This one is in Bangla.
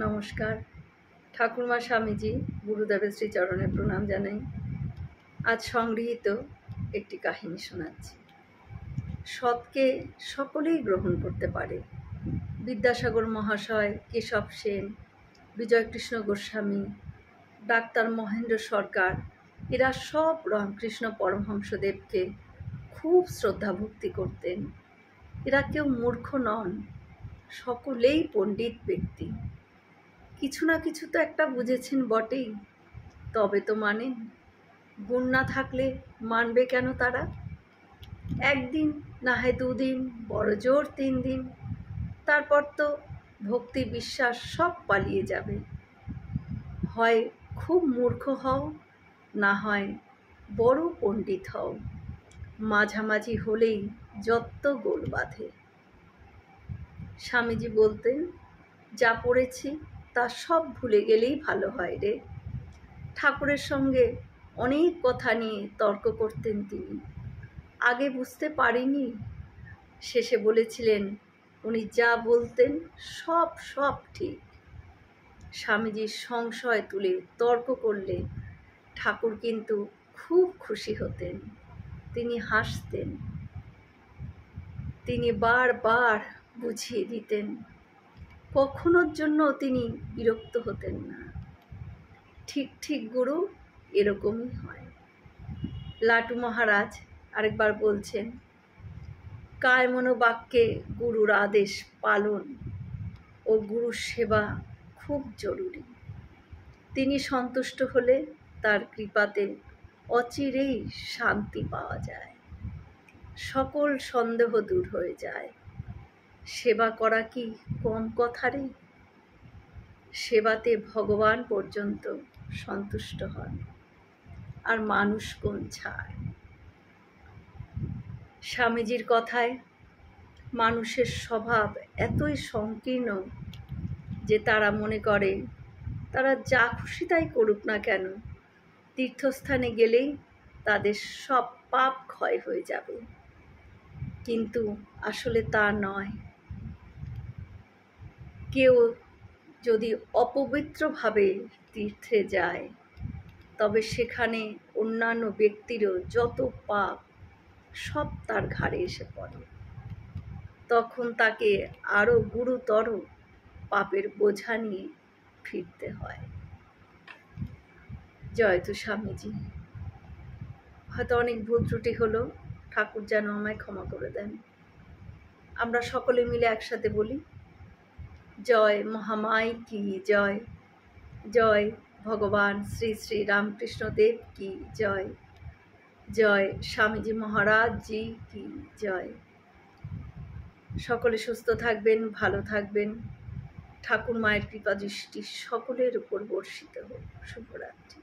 নমস্কার। ঠাকুরমা স্বামীজি গুরুদেবের শ্রীচরণে প্রণাম জানাই। আজ সংগৃহীত একটি কাহিনী শোনাচ্ছি। সৎকে সকলেই গ্রহণ করতে পারে। বিদ্যাসাগর মহাশয়, কেশব সেন, বিজয়কৃষ্ণ গোস্বামী, ডাক্তার মহেন্দ্র সরকার এরা সব রামকৃষ্ণ পরমহংসদেবকে খুব শ্রদ্ধা ভক্তি করতেন। এরা কেউ মূর্খ নন, সকলেই পণ্ডিত ব্যক্তি। কিছু না কিছু তো একটা বুঝেছেন বটেই, তবে তো মানেন। গুণ না থাকলে মানবে কেন তারা? একদিন না হয় দুদিন, বড় জোর 3 দিন, তারপর তো ভক্তি বিশ্বাস সব পালিয়ে যাবে। হয় খুব মূর্খ হও, না হয় বড় পণ্ডিত হও, মাঝামাঝি হলেই যত গোল বাঁধে। স্বামীজি বলতেন, যা পড়েছি তা সব ভুলে গেলেই ভালো হয় রে। ঠাকুরের সঙ্গে অনেক কথা নিয়ে তর্ক করতেন তিনি। আগে বুঝতে পারিনি, শেষে বলেছিলেন উনি যা বলতেন সব সব ঠিক। স্বামীজির সংশয় তুলে তর্ক করলে ঠাকুর কিন্তু খুব খুশি হতেন। তিনি হাসতেন। তিনি বারবার বুঝিয়ে দিতেন। কখনোর জন্য তিনি বিরক্ত হতেন না। ঠিক ঠিক গুরু এরকমই হয়। লাটু মহারাজ আরেকবার বলছেন, কায় মনোবাক্যে গুরুর আদেশ পালন ও গুরুর সেবা খুব জরুরি। তিনি সন্তুষ্ট হলে তার কৃপাতে অচিরেই শান্তি পাওয়া যায়, সকল সন্দেহ দূর হয়ে যায়। সেবা করা কি কম কথা রে? সেবাতে ভগবান পর্যন্ত সন্তুষ্ট হন, আর মানুষ কোন ছাড়। স্বামীজির কথায় মানুষের স্বভাব এতই সংকীর্ণ যে তারা মনে করে তারা যা খুশি তাই করুক না কেন, তীর্থস্থানে গেলেই তাদের সব পাপ ক্ষয় হয়ে যাবে। কিন্তু আসলে তা নয়। কেউ যদি অপবিত্রভাবে তীর্থে যায়, তবে সেখানে অন্যান্য ব্যক্তিরও যত পাপ সব তার ঘাড়ে এসে পড়ে। তখন তাকে আরও গুরুতর পাপের বোঝা নিয়ে ফিরতে হয়। জয়তু স্বামীজি। হয়তো অনেক ভুল ত্রুটি হলো, ঠাকুর যেন আমায় ক্ষমা করে দেন। আমরা সকলে মিলে একসাথে বলি, জয় মহামাই কি জয়, জয় ভগবান শ্রী শ্রী রামকৃষ্ণ দেব কি জয়, জয় স্বামীজি মহারাজ জি কি জয়। সকলে সুস্থ থাকবেন, ভালো থাকবেন। ঠাকুর মায়ের কৃপা দৃষ্টি সকলের উপর বর্ষিত হোক। শুভরাত্রি।